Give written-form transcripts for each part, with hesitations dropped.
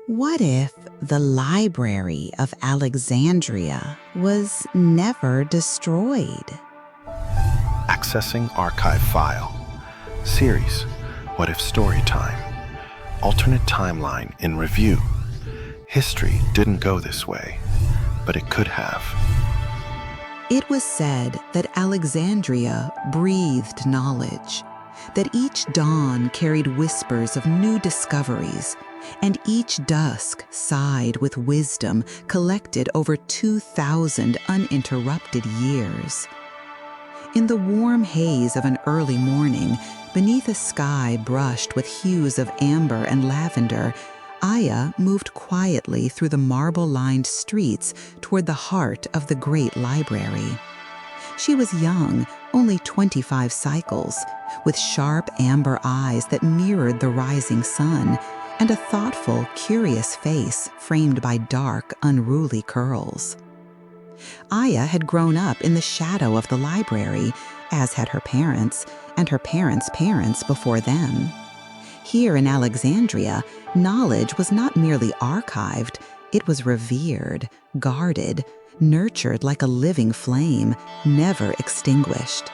What if the Library of Alexandria was never destroyed? Accessing Archive File. Series, What If Storytime. Alternate timeline in review. History didn't go this way, but it could have. It was said that Alexandria breathed knowledge, that each dawn carried whispers of new discoveries, and each dusk sighed with wisdom collected over 2,000 uninterrupted years. In the warm haze of an early morning, beneath a sky brushed with hues of amber and lavender, Aya moved quietly through the marble-lined streets toward the heart of the great library. She was young, only 25 cycles, with sharp amber eyes that mirrored the rising sun, and a thoughtful, curious face framed by dark, unruly curls. Aya had grown up in the shadow of the library, as had her parents, and her parents' parents before them. Here in Alexandria, knowledge was not merely archived, it was revered, guarded, nurtured like a living flame, never extinguished.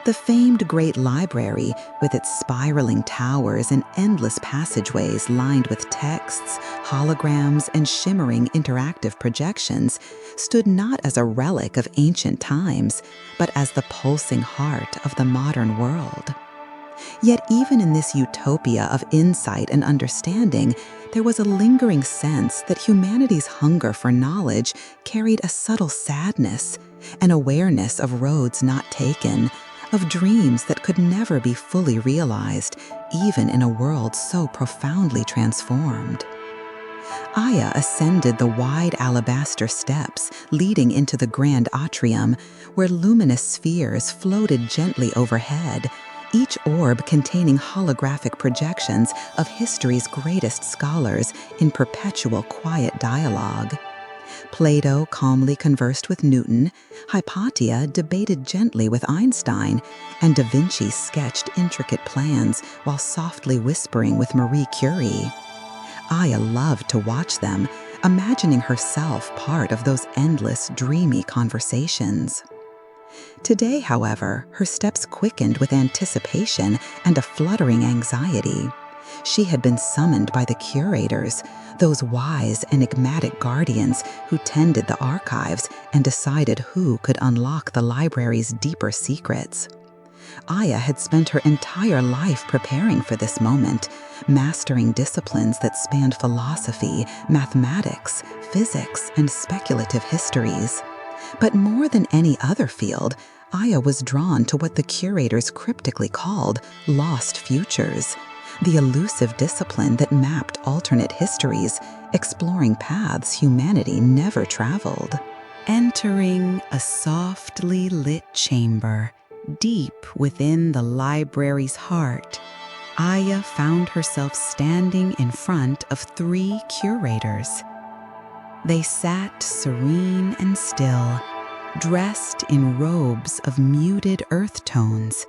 The famed Great Library, with its spiraling towers and endless passageways lined with texts, holograms, and shimmering interactive projections, stood not as a relic of ancient times, but as the pulsing heart of the modern world. Yet even in this utopia of insight and understanding, there was a lingering sense that humanity's hunger for knowledge carried a subtle sadness, an awareness of roads not taken, of dreams that could never be fully realized, even in a world so profoundly transformed. Aya ascended the wide alabaster steps leading into the grand atrium, where luminous spheres floated gently overhead, each orb containing holographic projections of history's greatest scholars in perpetual quiet dialogue. Plato calmly conversed with Newton, Hypatia debated gently with Einstein, and Da Vinci sketched intricate plans while softly whispering with Marie Curie. Aya loved to watch them, imagining herself part of those endless, dreamy conversations. Today, however, her steps quickened with anticipation and a fluttering anxiety. She had been summoned by the curators, those wise, enigmatic guardians who tended the archives and decided who could unlock the library's deeper secrets. Aya had spent her entire life preparing for this moment, mastering disciplines that spanned philosophy, mathematics, physics, and speculative histories. But more than any other field, Aya was drawn to what the curators cryptically called lost futures, the elusive discipline that mapped alternate histories, exploring paths humanity never traveled. Entering a softly lit chamber, deep within the library's heart, Aya found herself standing in front of 3 curators. They sat serene and still, dressed in robes of muted earth tones,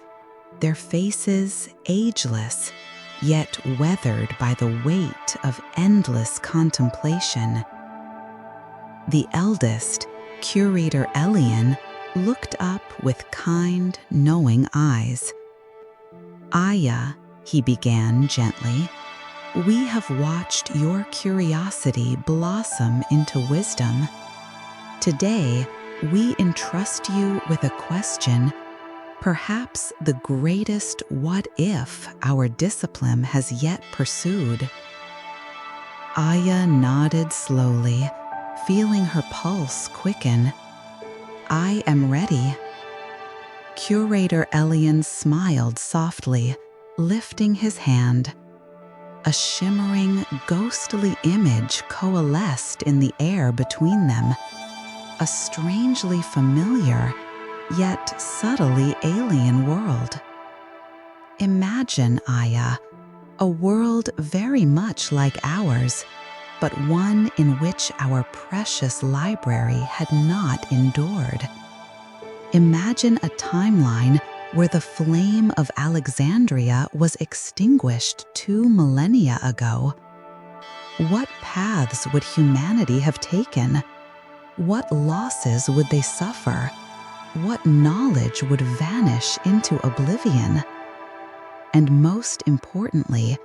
their faces ageless, yet weathered by the weight of endless contemplation. The eldest, Curator Elian, looked up with kind, knowing eyes. "Aya," he began gently, "we have watched your curiosity blossom into wisdom. Today, we entrust you with a question, perhaps the greatest what-if our discipline has yet pursued." Aya nodded slowly, feeling her pulse quicken. "I am ready." Curator Elian smiled softly, lifting his hand. A shimmering, ghostly image coalesced in the air between them, a strangely familiar, yet subtly alien world. Imagine, Aya, a world very much like ours, but one in which our precious library had not endured. Imagine a timeline where the flame of Alexandria was extinguished 2 millennia ago. What paths would humanity have taken? What losses would they suffer? What knowledge would vanish into oblivion? And most importantly,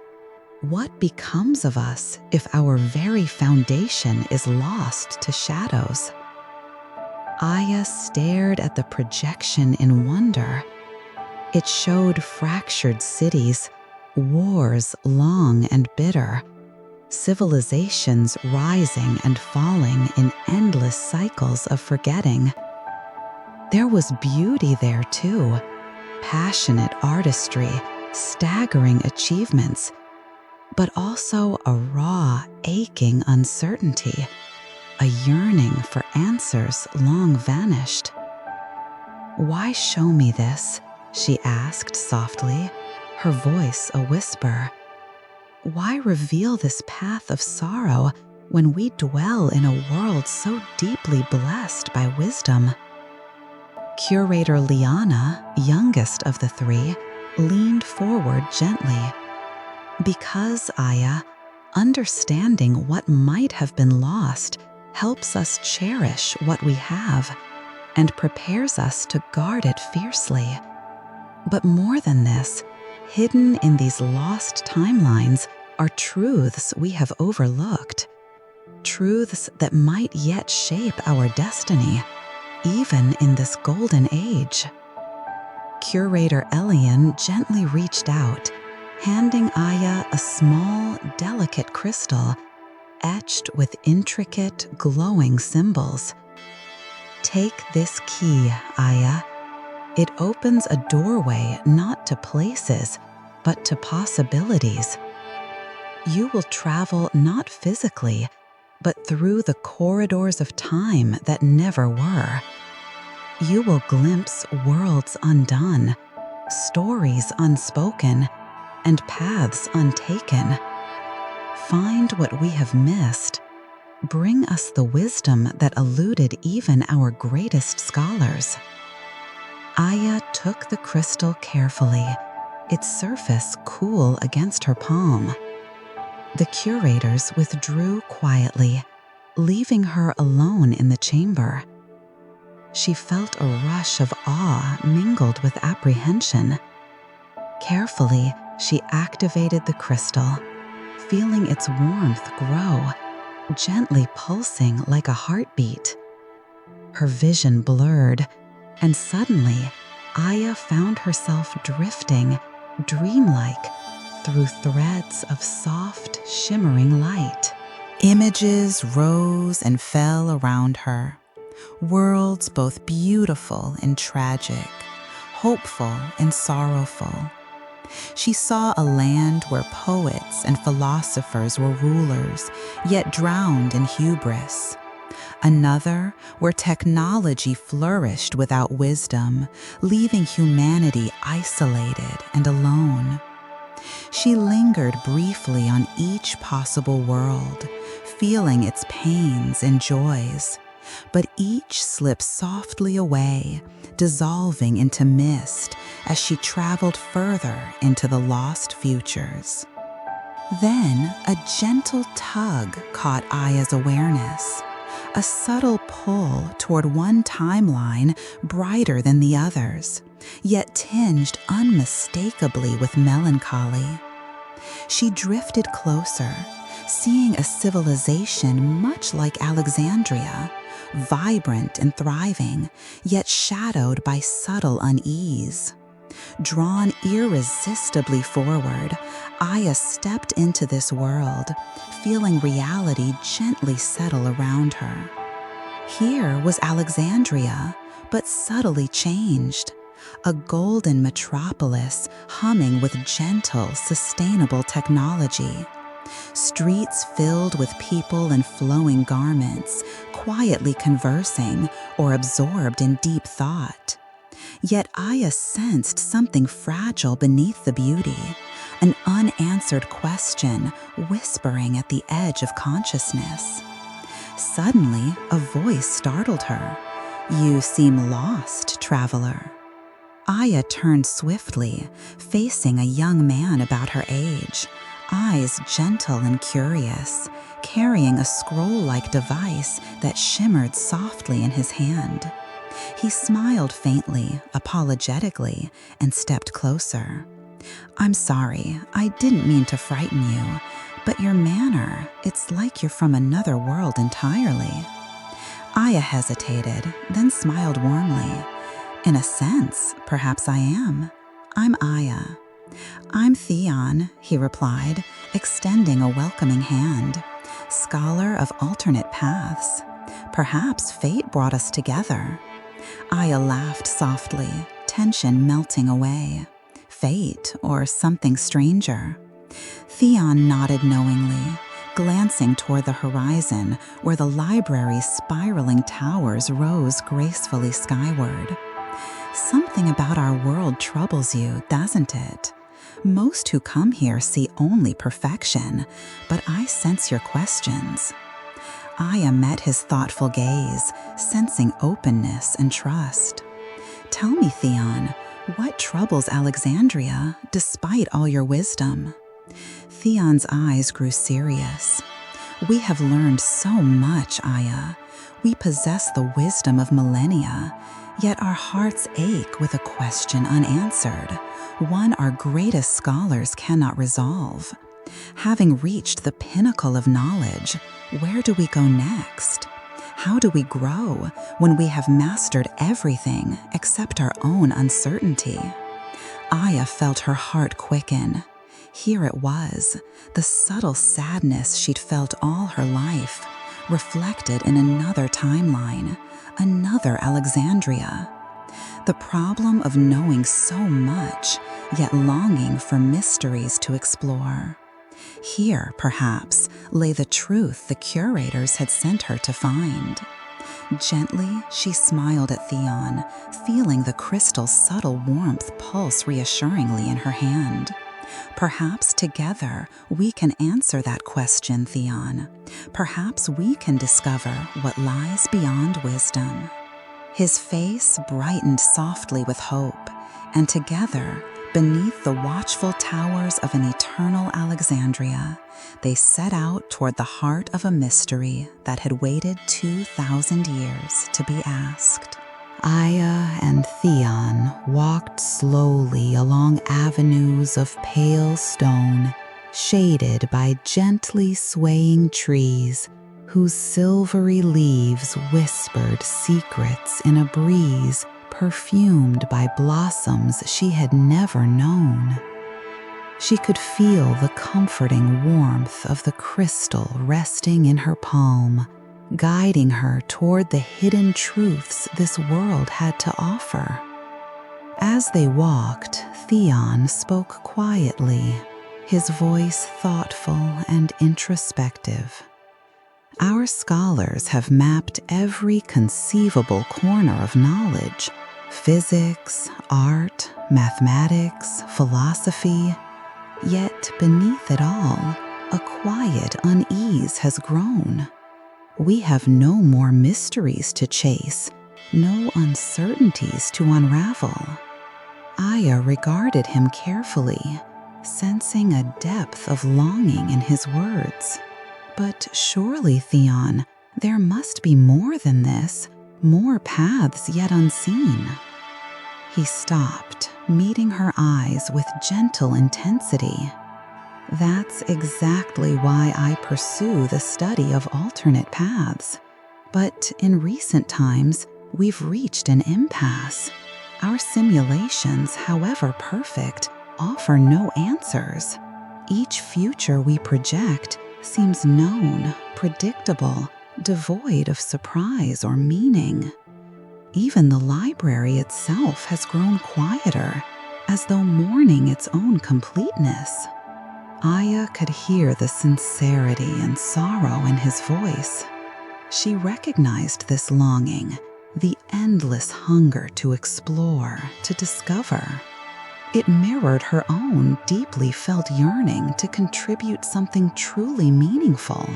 what becomes of us if our very foundation is lost to shadows? Aya stared at the projection in wonder. It showed fractured cities, wars long and bitter, civilizations rising and falling in endless cycles of forgetting. There was beauty there too, passionate artistry, staggering achievements, but also a raw, aching uncertainty, a yearning for answers long vanished. "Why show me this?" she asked softly, her voice a whisper. "Why reveal this path of sorrow when we dwell in a world so deeply blessed by wisdom?" Curator Liana, youngest of the three, leaned forward gently. "Because, Aya, understanding what might have been lost helps us cherish what we have and prepares us to guard it fiercely. But more than this, hidden in these lost timelines are truths we have overlooked, truths that might yet shape our destiny, even in this golden age." Curator Elian gently reached out, handing Aya a small, delicate crystal etched with intricate, glowing symbols. "Take this key, Aya. It opens a doorway not to places, but to possibilities. You will travel not physically, but through the corridors of time that never were. You will glimpse worlds undone, stories unspoken, and paths untaken. Find what we have missed. Bring us the wisdom that eluded even our greatest scholars." Aya took the crystal carefully, its surface cool against her palm. The curators withdrew quietly, leaving her alone in the chamber. She felt a rush of awe mingled with apprehension. Carefully, she activated the crystal, feeling its warmth grow, gently pulsing like a heartbeat. Her vision blurred, and suddenly, Aya found herself drifting, dreamlike, through threads of soft, shimmering light. Images rose and fell around her, worlds both beautiful and tragic, hopeful and sorrowful. She saw a land where poets and philosophers were rulers, yet drowned in hubris. Another where technology flourished without wisdom, leaving humanity isolated and alone. She lingered briefly on each possible world, feeling its pains and joys, but each slipped softly away, dissolving into mist as she traveled further into the lost futures. Then a gentle tug caught Aya's awareness, a subtle pull toward one timeline brighter than the others, yet tinged unmistakably with melancholy. She drifted closer, seeing a civilization much like Alexandria, vibrant and thriving, yet shadowed by subtle unease. Drawn irresistibly forward, Aya stepped into this world, feeling reality gently settle around her. Here was Alexandria, but subtly changed, a golden metropolis humming with gentle, sustainable technology. Streets filled with people in flowing garments, quietly conversing or absorbed in deep thought. Yet Aya sensed something fragile beneath the beauty, an unanswered question whispering at the edge of consciousness. Suddenly, a voice startled her. "You seem lost, traveler." Aya turned swiftly, facing a young man about her age, eyes gentle and curious, carrying a scroll-like device that shimmered softly in his hand. He smiled faintly, apologetically, and stepped closer. "I'm sorry, I didn't mean to frighten you, but your manner, it's like you're from another world entirely." Aya hesitated, then smiled warmly. "In a sense, perhaps I am. I'm Aya." "I'm Theon," he replied, extending a welcoming hand. "Scholar of alternate paths. Perhaps fate brought us together." Aya laughed softly, tension melting away. Fate or something stranger? Theon nodded knowingly, glancing toward the horizon where the library's spiraling towers rose gracefully skyward. "Something about our world troubles you, doesn't it? Most who come here see only perfection, but I sense your questions." Aya met his thoughtful gaze, sensing openness and trust. "Tell me, Theon, what troubles Alexandria, despite all your wisdom?" Theon's eyes grew serious. "We have learned so much, Aya. We possess the wisdom of millennia, yet our hearts ache with a question unanswered, one our greatest scholars cannot resolve. Having reached the pinnacle of knowledge, where do we go next? How do we grow when we have mastered everything except our own uncertainty?" Aya felt her heart quicken. Here it was, the subtle sadness she'd felt all her life, reflected in another timeline, another Alexandria. The problem of knowing so much, yet longing for mysteries to explore. Here, perhaps, lay the truth the curators had sent her to find. Gently, she smiled at Theon, feeling the crystal's subtle warmth pulse reassuringly in her hand. "Perhaps together we can answer that question, Theon. Perhaps we can discover what lies beyond wisdom." His face brightened softly with hope, and together, beneath the watchful towers of an eternal Alexandria, they set out toward the heart of a mystery that had waited 2,000 years to be asked. Aya and Theon walked slowly along avenues of pale stone, shaded by gently swaying trees, whose silvery leaves whispered secrets in a breeze perfumed by blossoms she had never known. She could feel the comforting warmth of the crystal resting in her palm, guiding her toward the hidden truths this world had to offer. As they walked, Theon spoke quietly, his voice thoughtful and introspective. "Our scholars have mapped every conceivable corner of knowledge: physics, art, mathematics, philosophy. Yet beneath it all, a quiet unease has grown. We have no more mysteries to chase, no uncertainties to unravel." Aya regarded him carefully, sensing a depth of longing in his words. "But surely, Theon, there must be more than this, more paths yet unseen." He stopped, meeting her eyes with gentle intensity. "That's exactly why I pursue the study of alternate paths. But in recent times, we've reached an impasse. Our simulations, however perfect, offer no answers. Each future we project seems known, predictable, devoid of surprise or meaning. Even the library itself has grown quieter, as though mourning its own completeness." Aya could hear the sincerity and sorrow in his voice. She recognized this longing, the endless hunger to explore, to discover. It mirrored her own deeply felt yearning to contribute something truly meaningful,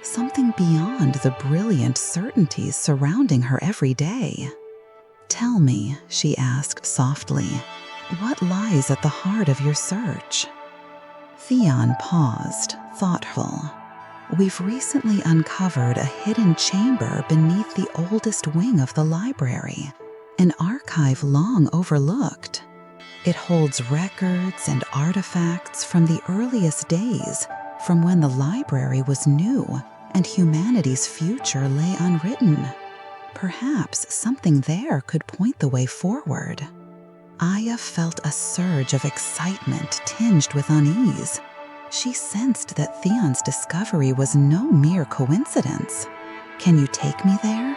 something beyond the brilliant certainties surrounding her every day. "Tell me," she asked softly, "what lies at the heart of your search?" Theon paused, thoughtful. We've recently uncovered a hidden chamber beneath the oldest wing of the library, an archive long overlooked. It holds records and artifacts from the earliest days, from when the library was new and humanity's future lay unwritten. Perhaps something there could point the way forward. Aya felt a surge of excitement tinged with unease. She sensed that Theon's discovery was no mere coincidence. "Can you take me there?"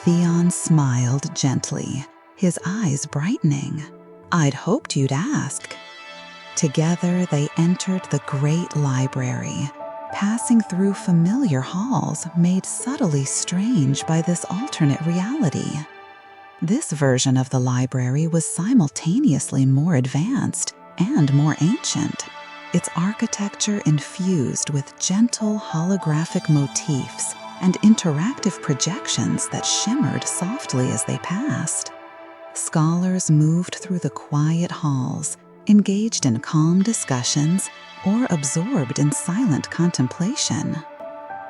Theon smiled gently, his eyes brightening. "I'd hoped you'd ask." Together they entered the great library, passing through familiar halls made subtly strange by this alternate reality. This version of the library was simultaneously more advanced and more ancient, its architecture infused with gentle holographic motifs and interactive projections that shimmered softly as they passed. Scholars moved through the quiet halls, engaged in calm discussions or absorbed in silent contemplation.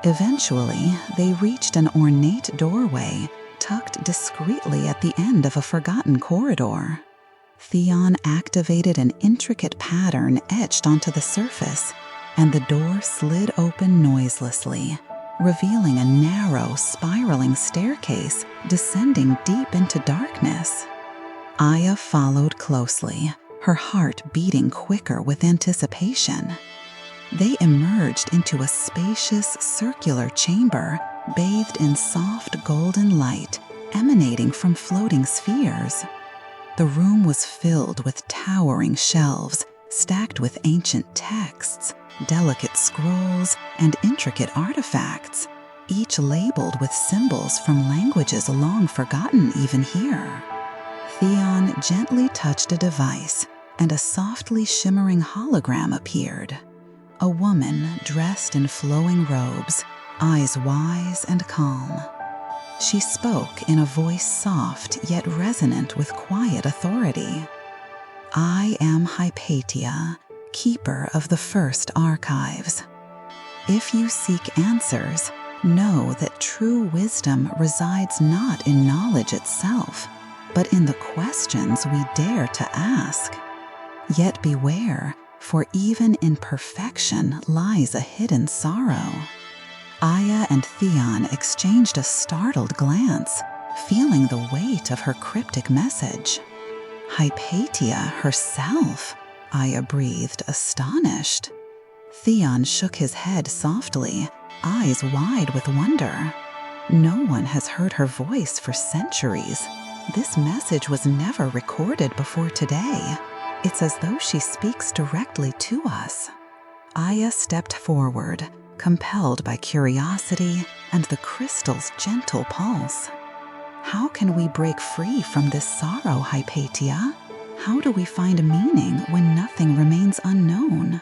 Eventually, they reached an ornate doorway tucked discreetly at the end of a forgotten corridor. Theon activated an intricate pattern etched onto the surface, and the door slid open noiselessly, revealing a narrow, spiraling staircase descending deep into darkness. Aya followed closely, her heart beating quicker with anticipation. They emerged into a spacious, circular chamber bathed in soft golden light emanating from floating spheres. The room was filled with towering shelves stacked with ancient texts, delicate scrolls, and intricate artifacts, each labeled with symbols from languages long forgotten even here. Theon gently touched a device, and a softly shimmering hologram appeared. A woman dressed in flowing robes, eyes wise and calm. She spoke in a voice soft yet resonant with quiet authority. "I am Hypatia, keeper of the first archives. If you seek answers, know that true wisdom resides not in knowledge itself, but in the questions we dare to ask. Yet beware, for even in perfection lies a hidden sorrow." Aya and Theon exchanged a startled glance, feeling the weight of her cryptic message. "Hypatia herself?" Aya breathed, astonished. Theon shook his head softly, eyes wide with wonder. No one has heard her voice for centuries. This message was never recorded before today. It's as though she speaks directly to us. Aya stepped forward, compelled by curiosity and the crystal's gentle pulse. "How can we break free from this sorrow, Hypatia? How do we find meaning when nothing remains unknown?"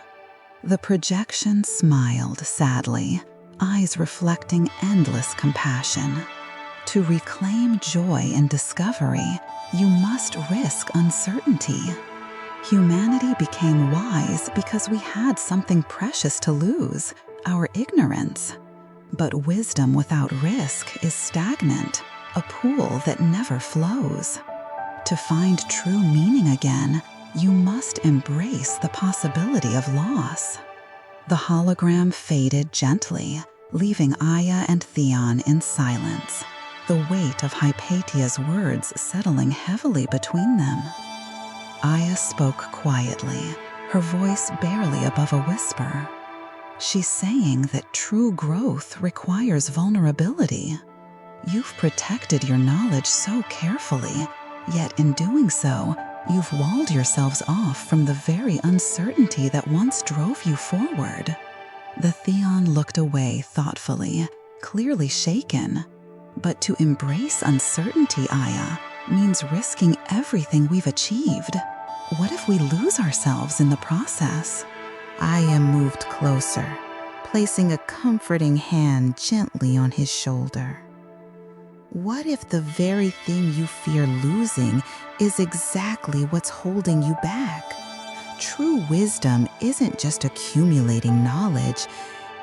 The projection smiled sadly, eyes reflecting endless compassion. "To reclaim joy in discovery, you must risk uncertainty. Humanity became wise because we had something precious to lose, our ignorance. But wisdom without risk is stagnant, a pool that never flows. To find true meaning again, you must embrace the possibility of loss." The hologram faded gently, leaving Aya and Theon in silence, the weight of Hypatia's words settling heavily between them. Aya spoke quietly, her voice barely above a whisper. "She's saying that true growth requires vulnerability. You've protected your knowledge so carefully, yet in doing so, you've walled yourselves off from the very uncertainty that once drove you forward." The Theon looked away thoughtfully, clearly shaken. "But to embrace uncertainty, Aya, means risking everything we've achieved. What if we lose ourselves in the process?" Aya moved closer, placing a comforting hand gently on his shoulder. "What if the very thing you fear losing is exactly what's holding you back? True wisdom isn't just accumulating knowledge,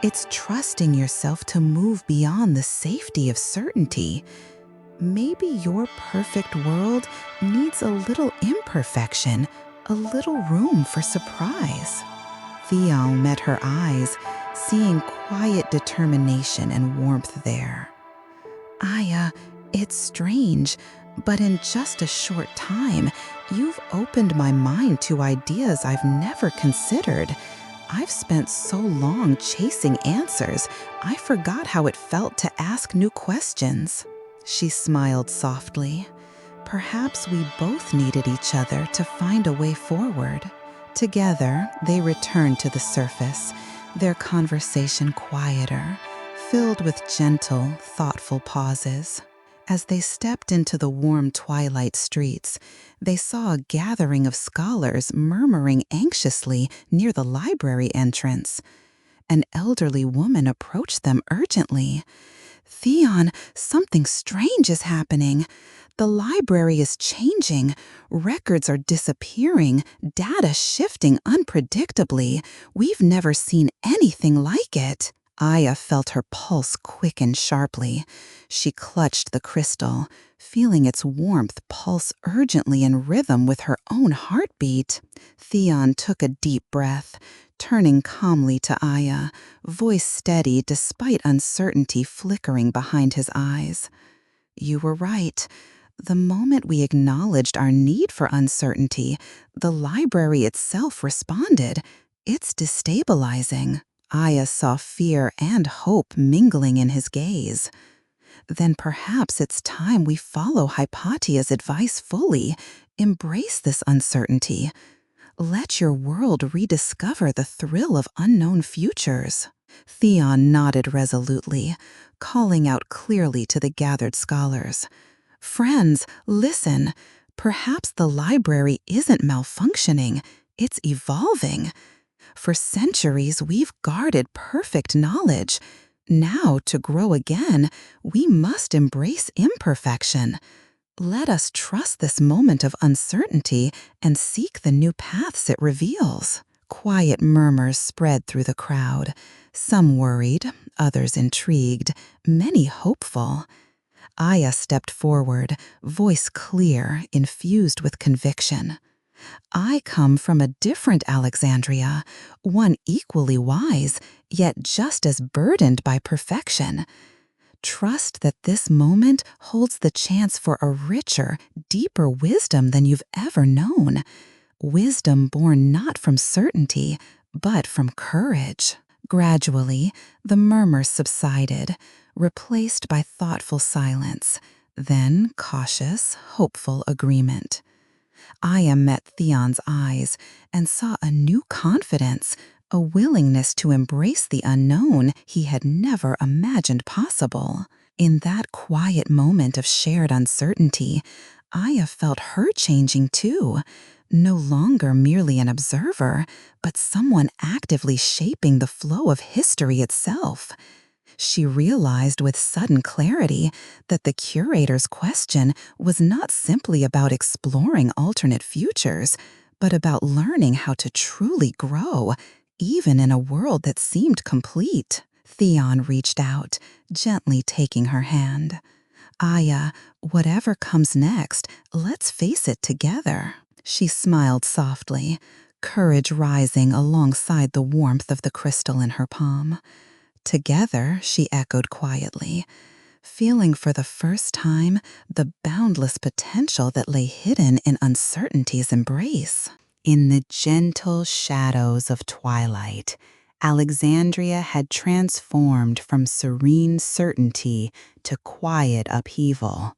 it's trusting yourself to move beyond the safety of certainty. Maybe your perfect world needs a little imperfection, a little room for surprise. Theon met her eyes, seeing quiet determination and warmth there. Aya, it's strange, but in just a short time, you've opened my mind to ideas I've never considered. I've spent so long chasing answers, I forgot how it felt to ask new questions. She smiled softly. Perhaps we both needed each other to find a way forward. Together, they returned to the surface, their conversation quieter, filled with gentle, thoughtful pauses. As they stepped into the warm twilight streets, they saw a gathering of scholars murmuring anxiously near the library entrance. An elderly woman approached them urgently. "Theon, something strange is happening. The library is changing. Records are disappearing, data shifting unpredictably. We've never seen anything like it." Aya felt her pulse quicken sharply. She clutched the crystal, feeling its warmth pulse urgently in rhythm with her own heartbeat. Theon took a deep breath, turning calmly to Aya, voice steady despite uncertainty flickering behind his eyes. "You were right. The moment we acknowledged our need for uncertainty, the library itself responded. It's destabilizing." Aya saw fear and hope mingling in his gaze. "Then perhaps it's time we follow Hypatia's advice fully. Embrace this uncertainty. Let your world rediscover the thrill of unknown futures." Theon nodded resolutely, calling out clearly to the gathered scholars. "Friends, listen. Perhaps the library isn't malfunctioning, it's evolving. For centuries, we've guarded perfect knowledge. Now, to grow again, we must embrace imperfection. Let us trust this moment of uncertainty and seek the new paths it reveals." Quiet murmurs spread through the crowd, some worried, others intrigued, many hopeful. Aya stepped forward, voice clear, infused with conviction. "I come from a different Alexandria, one equally wise, yet just as burdened by perfection. Trust that this moment holds the chance for a richer, deeper wisdom than you've ever known. Wisdom born not from certainty, but from courage." Gradually, the murmurs subsided, replaced by thoughtful silence, then cautious, hopeful agreement. Aya met Theon's eyes and saw a new confidence, a willingness to embrace the unknown he had never imagined possible. In that quiet moment of shared uncertainty, Aya felt her changing too, no longer merely an observer, but someone actively shaping the flow of history itself. She realized with sudden clarity that the curator's question was not simply about exploring alternate futures, but about learning how to truly grow, even in a world that seemed complete. Theon reached out, gently taking her hand. "Aya, whatever comes next, let's face it together." She smiled softly, courage rising alongside the warmth of the crystal in her palm. "Together," she echoed quietly, feeling for the first time the boundless potential that lay hidden in uncertainty's embrace. In the gentle shadows of twilight, Alexandria had transformed from serene certainty to quiet upheaval.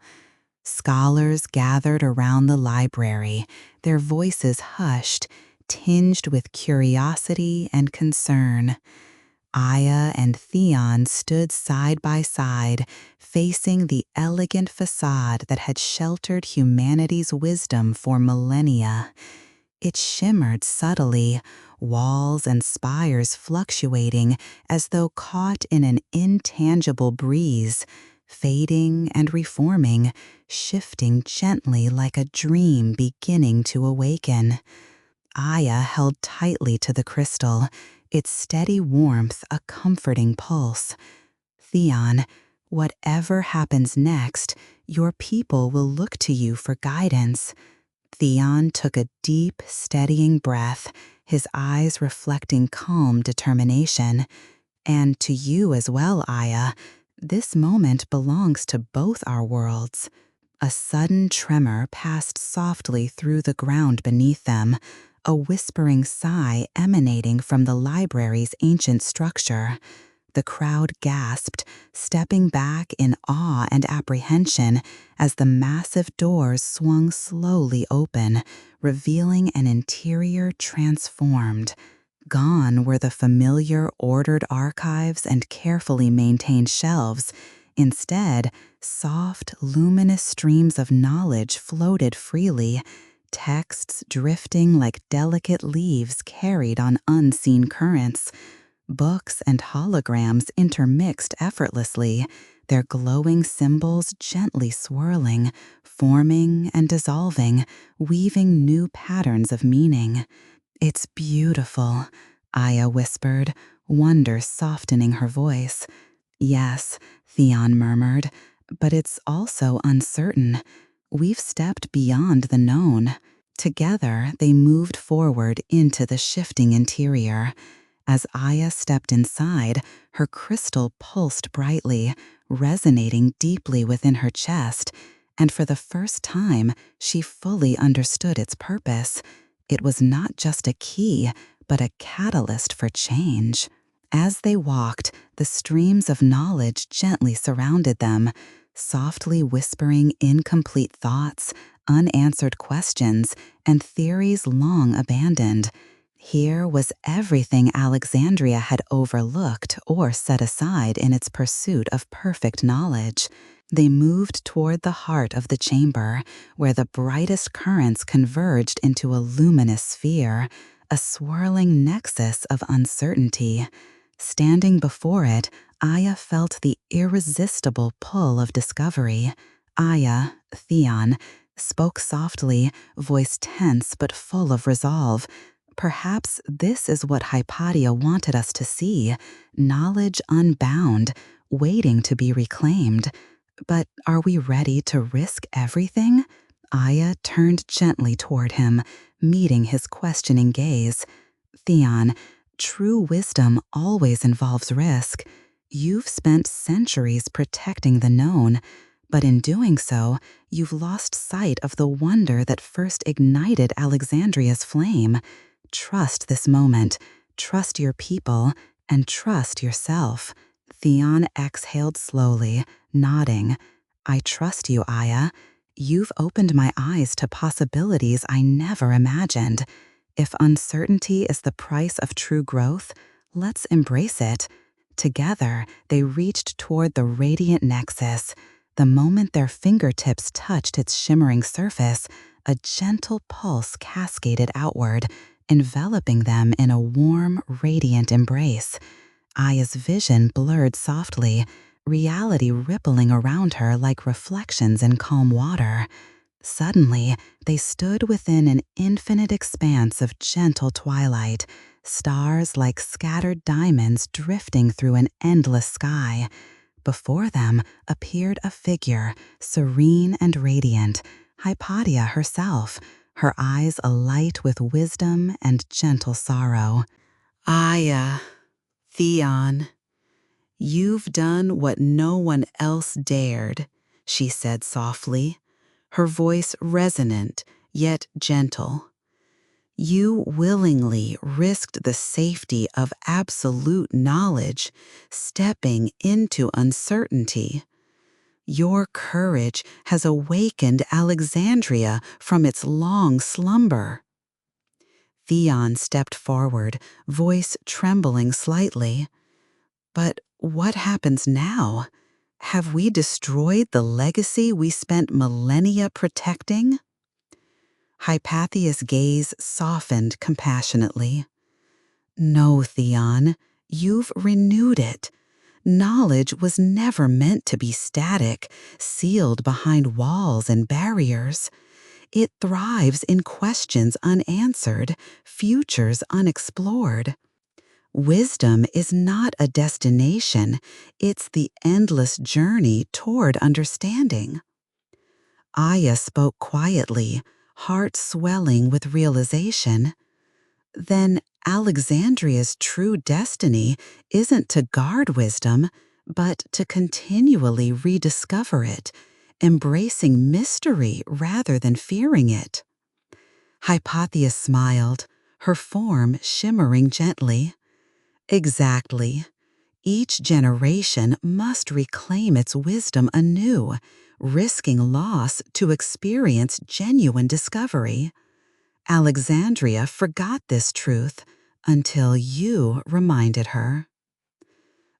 Scholars gathered around the library, their voices hushed, tinged with curiosity and concern. Aya and Theon stood side by side, facing the elegant facade that had sheltered humanity's wisdom for millennia. It shimmered subtly, walls and spires fluctuating as though caught in an intangible breeze, fading and reforming, shifting gently like a dream beginning to awaken. Aya held tightly to the crystal, its steady warmth a comforting pulse. Theon, whatever happens next, your people will look to you for guidance. Theon took a deep, steadying breath, his eyes reflecting calm determination. And to you as well, Aya, this moment belongs to both our worlds. A sudden tremor passed softly through the ground beneath them, a whispering sigh emanating from the library's ancient structure. The crowd gasped, stepping back in awe and apprehension as the massive doors swung slowly open, revealing an interior transformed. Gone were the familiar, ordered archives and carefully maintained shelves. Instead, soft, luminous streams of knowledge floated freely, texts drifting like delicate leaves carried on unseen currents. Books and holograms intermixed effortlessly, their glowing symbols gently swirling, forming and dissolving, weaving new patterns of meaning. "It's beautiful," Aya whispered, wonder softening her voice. "Yes," Theon murmured, "but it's also uncertain. We've stepped beyond the known." Together, they moved forward into the shifting interior. As Aya stepped inside, her crystal pulsed brightly, resonating deeply within her chest, and for the first time, she fully understood its purpose. It was not just a key, but a catalyst for change. As they walked, the streams of knowledge gently surrounded them, softly whispering incomplete thoughts, unanswered questions, and theories long abandoned. Here was everything Alexandria had overlooked or set aside in its pursuit of perfect knowledge. They moved toward the heart of the chamber, where the brightest currents converged into a luminous sphere, a swirling nexus of uncertainty. Standing before it, Aya felt the irresistible pull of discovery. Aya, Theon, spoke softly, voice tense but full of resolve. "Perhaps this is what Hypatia wanted us to see, knowledge unbound, waiting to be reclaimed. But are we ready to risk everything?" Aya turned gently toward him, meeting his questioning gaze. "Theon, true wisdom always involves risk. You've spent centuries protecting the known, but in doing so, you've lost sight of the wonder that first ignited Alexandria's flame. Trust this moment, trust your people, and trust yourself." Theon exhaled slowly, nodding. "I trust you, Aya. You've opened my eyes to possibilities I never imagined. If uncertainty is the price of true growth, let's embrace it." Together, they reached toward the radiant nexus. The moment their fingertips touched its shimmering surface, a gentle pulse cascaded outward, enveloping them in a warm, radiant embrace. Aya's vision blurred softly, reality rippling around her like reflections in calm water. Suddenly, they stood within an infinite expanse of gentle twilight, stars like scattered diamonds drifting through an endless sky. Before them appeared a figure, serene and radiant, Hypatia herself, her eyes alight with wisdom and gentle sorrow. "Aya, Theon, you've done what no one else dared," she said softly, her voice resonant yet gentle. "You willingly risked the safety of absolute knowledge, stepping into uncertainty. Your courage has awakened Alexandria from its long slumber." Theon stepped forward, voice trembling slightly. "But what happens now? Have we destroyed the legacy we spent millennia protecting?" Hypathia's gaze softened compassionately. "No, Theon, you've renewed it. Knowledge was never meant to be static, sealed behind walls and barriers. It thrives in questions unanswered, futures unexplored. Wisdom is not a destination, it's the endless journey toward understanding. Aya spoke quietly, heart swelling with realization. Then Alexandria's true destiny isn't to guard wisdom, but to continually rediscover it, embracing mystery rather than fearing it. Hypatia smiled, her form shimmering gently. Exactly. Each generation must reclaim its wisdom anew, risking loss to experience genuine discovery. Alexandria forgot this truth until you reminded her.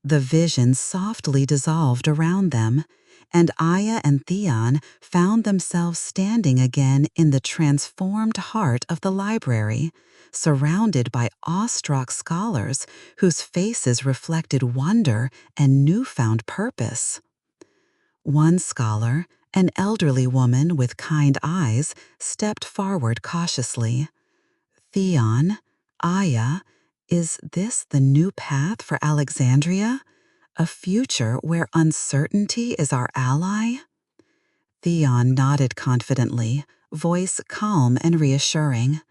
The vision softly dissolved around them, and Aya and Theon found themselves standing again in the transformed heart of the library, surrounded by awestruck scholars whose faces reflected wonder and newfound purpose. One scholar, an elderly woman with kind eyes, stepped forward cautiously. Theon, Aya, is this the new path for Alexandria? A future where uncertainty is our ally? Theon nodded confidently, voice calm and reassuring.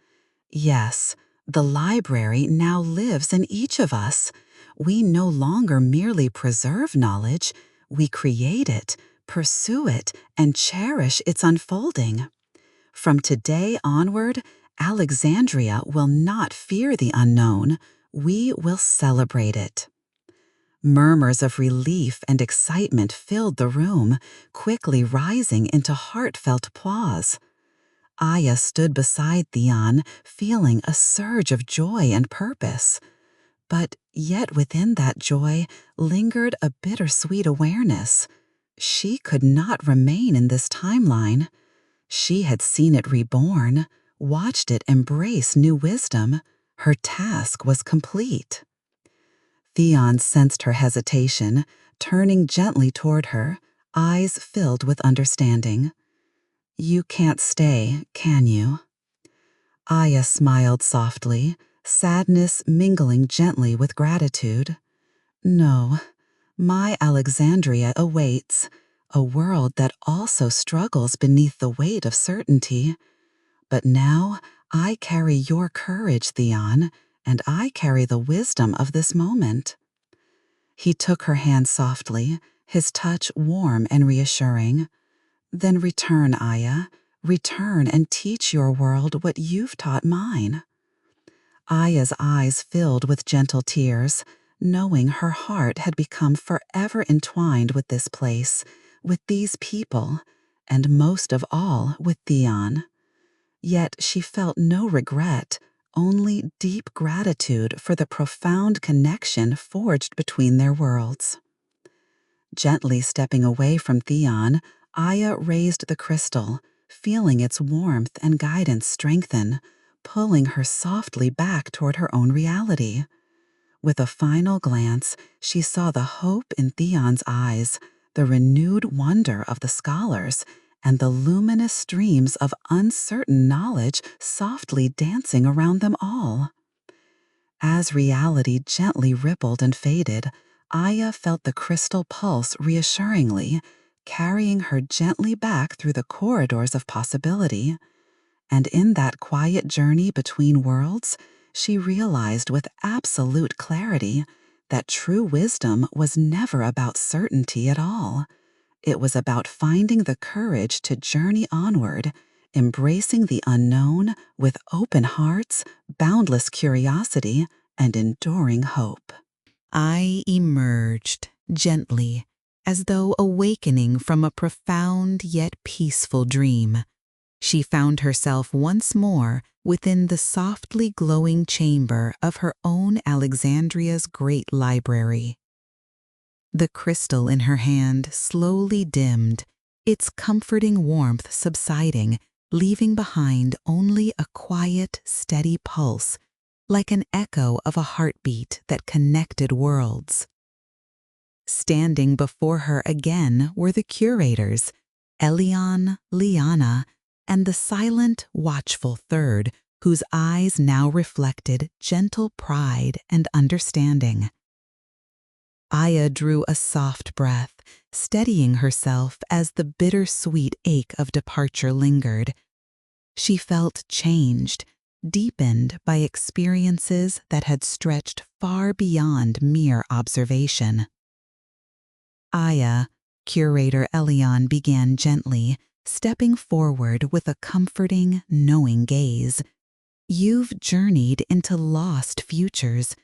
Yes, the library now lives in each of us. We no longer merely preserve knowledge, we create it, pursue it, and cherish its unfolding. From today onward, Alexandria will not fear the unknown, we will celebrate it. Murmurs of relief and excitement filled the room, quickly rising into heartfelt applause. Aya stood beside Theon, feeling a surge of joy and purpose. But yet within that joy lingered a bittersweet awareness. She could not remain in this timeline. She had seen it reborn, watched it embrace new wisdom. Her task was complete. Theon sensed her hesitation, turning gently toward her, eyes filled with understanding. You can't stay, can you? Aya smiled softly, sadness mingling gently with gratitude. No, my Alexandria awaits, a world that also struggles beneath the weight of certainty. But now I carry your courage, Theon, and I carry the wisdom of this moment. He took her hand softly, his touch warm and reassuring. Then return, Aya. Return and teach your world what you've taught mine. Aya's eyes filled with gentle tears, knowing her heart had become forever entwined with this place, with these people, and most of all with Theon. Yet she felt no regret, only deep gratitude for the profound connection forged between their worlds. Gently stepping away from Theon, Aya raised the crystal, feeling its warmth and guidance strengthen, pulling her softly back toward her own reality. With a final glance, she saw the hope in Theon's eyes, the renewed wonder of the scholars, and the luminous streams of uncertain knowledge softly dancing around them all. As reality gently rippled and faded, Aya felt the crystal pulse reassuringly, carrying her gently back through the corridors of possibility. And in that quiet journey between worlds, she realized with absolute clarity that true wisdom was never about certainty at all. It was about finding the courage to journey onward, embracing the unknown with open hearts, boundless curiosity, and enduring hope. I emerged gently, as though awakening from a profound yet peaceful dream. She found herself once more within the softly glowing chamber of her own Alexandria's great library. The crystal in her hand slowly dimmed, its comforting warmth subsiding, leaving behind only a quiet, steady pulse, like an echo of a heartbeat that connected worlds. Standing before her again were the curators, Elion, Liana, and the silent, watchful third, whose eyes now reflected gentle pride and understanding. Aya drew a soft breath, steadying herself as the bittersweet ache of departure lingered. She felt changed, deepened by experiences that had stretched far beyond mere observation. Aya, curator Elion began gently, stepping forward with a comforting, knowing gaze. You've journeyed into lost futures.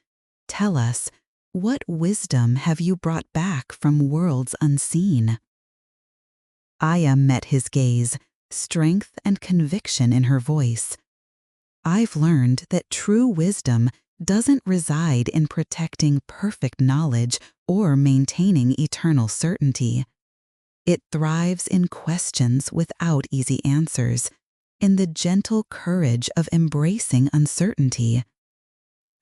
Tell us, what wisdom have you brought back from worlds unseen? Aya met his gaze, strength and conviction in her voice. I've learned that true wisdom doesn't reside in protecting perfect knowledge or maintaining eternal certainty. It thrives in questions without easy answers, in the gentle courage of embracing uncertainty.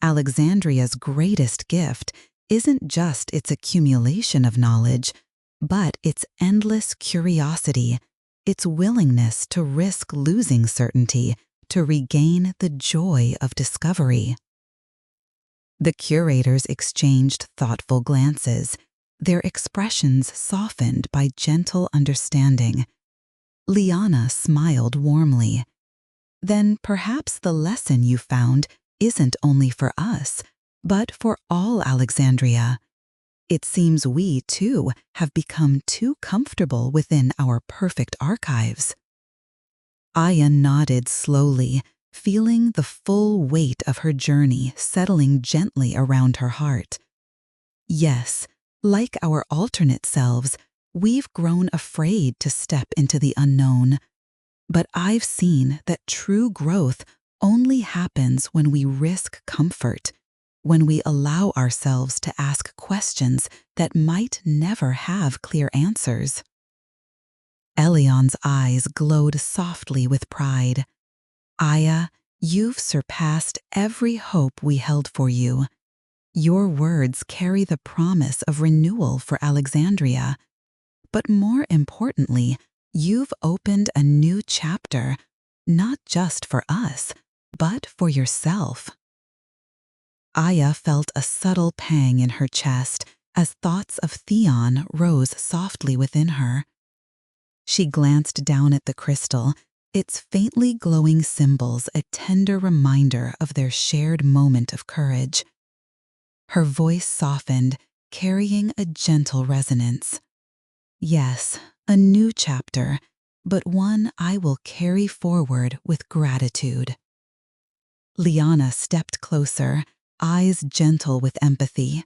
Alexandria's greatest gift isn't just its accumulation of knowledge, but its endless curiosity, its willingness to risk losing certainty to regain the joy of discovery. The curators exchanged thoughtful glances, their expressions softened by gentle understanding. Liana smiled warmly. Then perhaps the lesson you found isn't only for us, but for all Alexandria. It seems we, too, have become too comfortable within our perfect archives. Aya nodded slowly, feeling the full weight of her journey settling gently around her heart. Yes, like our alternate selves, we've grown afraid to step into the unknown. But I've seen that true growth only happens when we risk comfort, when we allow ourselves to ask questions that might never have clear answers. Elion's eyes glowed softly with pride. Aya, you've surpassed every hope we held for you. Your words carry the promise of renewal for Alexandria. But more importantly, you've opened a new chapter, not just for us, but for yourself. Aya felt a subtle pang in her chest as thoughts of Theon rose softly within her. She glanced down at the crystal, its faintly glowing symbols a tender reminder of their shared moment of courage. Her voice softened, carrying a gentle resonance. Yes, a new chapter, but one I will carry forward with gratitude. Liana stepped closer, eyes gentle with empathy.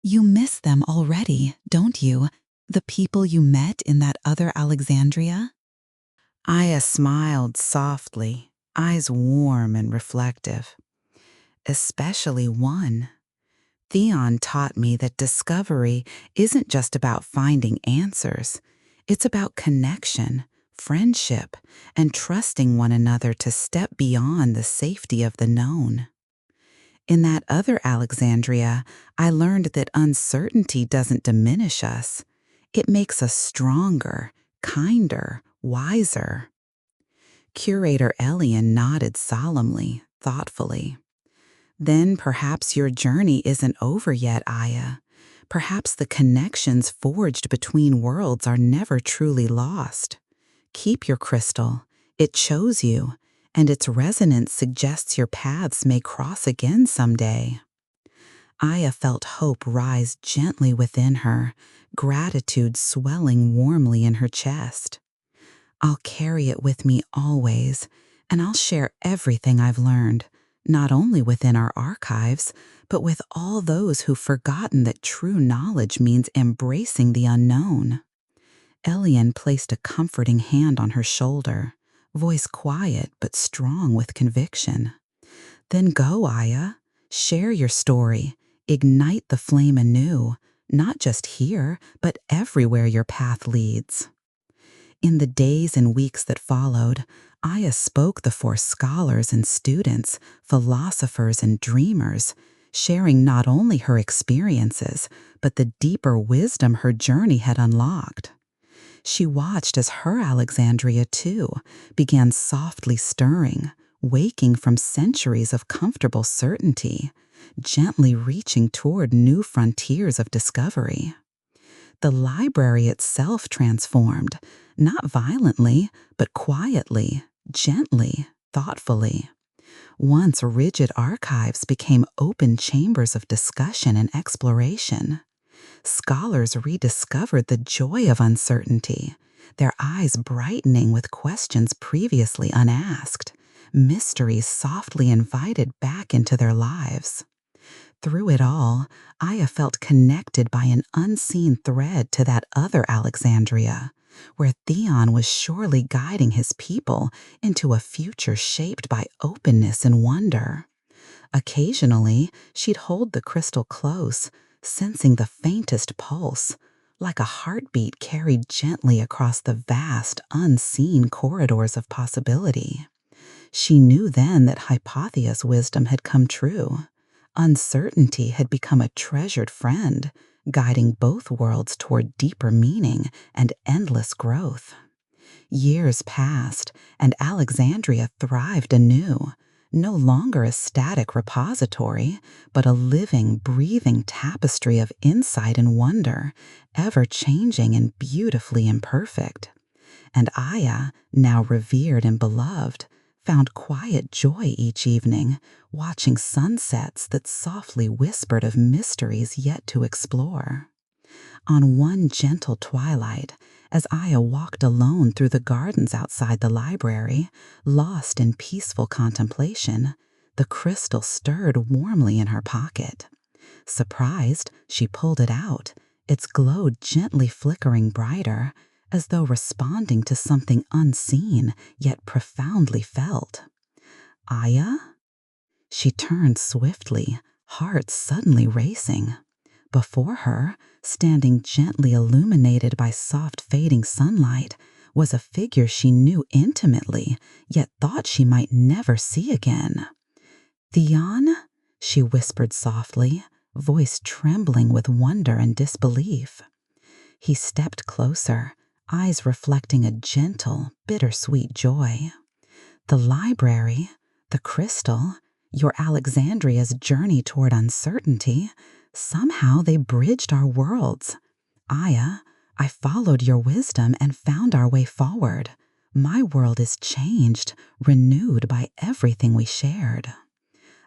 You miss them already, don't you? The people you met in that other Alexandria? Aya smiled softly, eyes warm and reflective. Especially one. Theon taught me that discovery isn't just about finding answers. It's about connection, friendship, and trusting one another to step beyond the safety of the known. In that other Alexandria, I learned that uncertainty doesn't diminish us. It makes us stronger, kinder, wiser. Curator Elion nodded solemnly, thoughtfully. Then perhaps your journey isn't over yet, Aya. Perhaps the connections forged between worlds are never truly lost. Keep your crystal. It chose you, and its resonance suggests your paths may cross again someday. Aya felt hope rise gently within her, gratitude swelling warmly in her chest. I'll carry it with me always, and I'll share everything I've learned, not only within our archives, but with all those who've forgotten that true knowledge means embracing the unknown. Elion placed a comforting hand on her shoulder, voice quiet but strong with conviction. Then go, Aya. Share your story. Ignite the flame anew, not just here, but everywhere your path leads. In the days and weeks that followed, Aya spoke before scholars and students, philosophers and dreamers, sharing not only her experiences, but the deeper wisdom her journey had unlocked. She watched as her Alexandria, too, began softly stirring, waking from centuries of comfortable certainty, gently reaching toward new frontiers of discovery. The library itself transformed, not violently, but quietly, gently, thoughtfully. Once rigid archives became open chambers of discussion and exploration. Scholars rediscovered the joy of uncertainty, their eyes brightening with questions previously unasked, mysteries softly invited back into their lives. Through it all, Aya felt connected by an unseen thread to that other Alexandria, where Theon was surely guiding his people into a future shaped by openness and wonder. Occasionally, she'd hold the crystal close, sensing the faintest pulse, like a heartbeat carried gently across the vast, unseen corridors of possibility. She knew then that Hypathia's wisdom had come true. Uncertainty had become a treasured friend, guiding both worlds toward deeper meaning and endless growth. Years passed, and Alexandria thrived anew, no longer a static repository, but a living, breathing tapestry of insight and wonder, ever changing and beautifully imperfect. And Aya, now revered and beloved, found quiet joy each evening, watching sunsets that softly whispered of mysteries yet to explore. On one gentle twilight, as Aya walked alone through the gardens outside the library, lost in peaceful contemplation, the crystal stirred warmly in her pocket. Surprised, she pulled it out, its glow gently flickering brighter, as though responding to something unseen yet profoundly felt. Aya? She turned swiftly, heart suddenly racing. Before her, standing gently illuminated by soft fading sunlight, was a figure she knew intimately, yet thought she might never see again. "Theon?" she whispered softly, voice trembling with wonder and disbelief. He stepped closer, eyes reflecting a gentle, bittersweet joy. "The library, the crystal, your Alexandria's journey toward uncertainty, somehow they bridged our worlds. Aya, I followed your wisdom and found our way forward. My world is changed, renewed by everything we shared."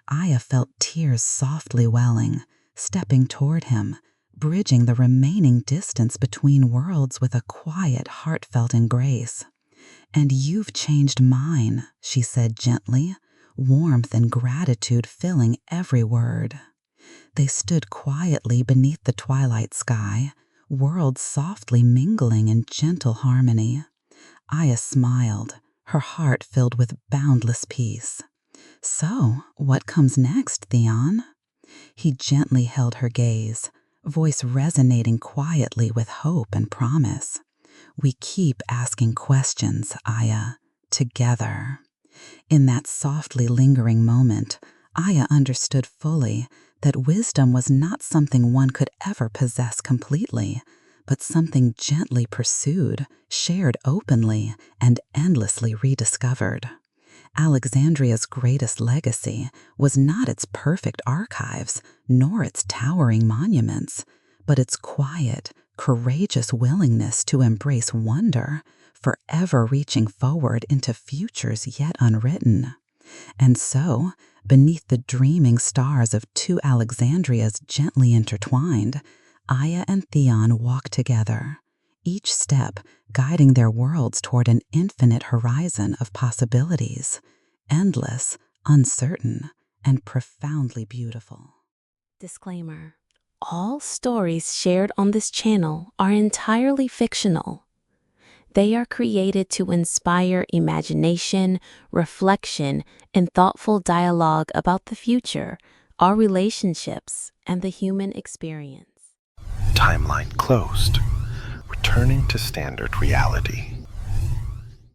Aya felt tears softly welling, stepping toward him, bridging the remaining distance between worlds with a quiet, heartfelt embrace. "And you've changed mine," she said gently, warmth and gratitude filling every word. They stood quietly beneath the twilight sky, worlds softly mingling in gentle harmony. Aya smiled, her heart filled with boundless peace. "So, what comes next, Theon?" He gently held her gaze, voice resonating quietly with hope and promise. "We keep asking questions, Aya, together." In that softly lingering moment, Aya understood fully that wisdom was not something one could ever possess completely, but something gently pursued, shared openly, and endlessly rediscovered. Alexandria's greatest legacy was not its perfect archives, nor its towering monuments, but its quiet, courageous willingness to embrace wonder, forever reaching forward into futures yet unwritten. And so, beneath the dreaming stars of two Alexandrias gently intertwined, Aya and Theon walked together, each step guiding their worlds toward an infinite horizon of possibilities, endless, uncertain, and profoundly beautiful. Disclaimer: all stories shared on this channel are entirely fictional. They are created to inspire imagination, reflection, and thoughtful dialogue about the future, our relationships, and the human experience. Timeline closed. Returning to standard reality.